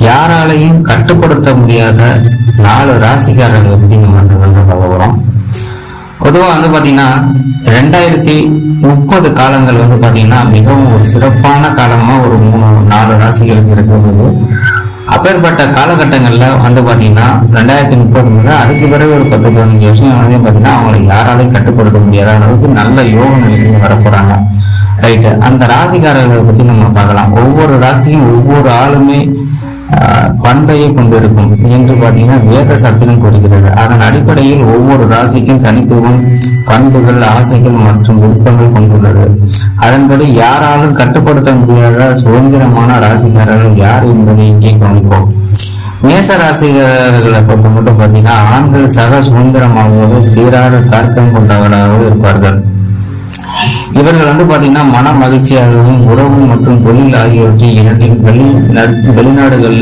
யாராலையும் கட்டுப்படுத்த முடியாத 4 ராசிக்காரர்கள் பத்தி நம்ம பார்க்க போறோம். பொதுவா பாத்தீங்கன்னா 2030 காலங்கள் பாத்தீங்கன்னா மிகவும் ஒரு சிறப்பான காலமா ஒரு 4 ராசிகளுக்கு இருக்கிறது. அப்பேற்பட்ட காலகட்டங்கள்ல பாத்தீங்கன்னா 2030 அதுக்கு பிறகு ஒரு 10-15 வருஷம் பாத்தீங்கன்னா அவங்களை யாராலையும் கட்டுப்படுத்த முடியாத அளவுக்கு நல்ல யோக நிலைக்கு வரப்போறாங்க. ரைட், அந்த ராசிக்காரர்களை பத்தி நம்ம பார்க்கலாம். ஒவ்வொரு ராசியும் ஒவ்வொரு ஆளுமே பண்பையை கொண்டிருக்கும் என்று பாத்தீங்கன்னா வேத சாஸ்திரம் கூறுகிறது. அதன் அடிப்படையில் ஒவ்வொரு ராசிக்கும் தனித்துவம், பண்புகள், ஆசைகள் மற்றும் விருப்பங்கள் கொண்டுள்ளது. அதன்படி யாராலும் கட்டுப்படுத்த முடியாத சுதந்திரமான ராசிக்காரர்கள் யார் என்பதை இங்கே கவனிப்போம். மேச ராசிக்காரர்களை பொறுத்த மட்டும் பாத்தீங்கன்னா ஆண்கள் சக சுதந்திரமாகவோ தீராத தார்க்கம் கொண்டவர்களாகவும் இருப்பார்கள். இவர்கள் பாத்தீங்கன்னா மன மகிழ்ச்சியாகவும் உறவு மற்றும் தொழில் ஆகியவற்றை இரண்டின் வெளிநாடுகளில்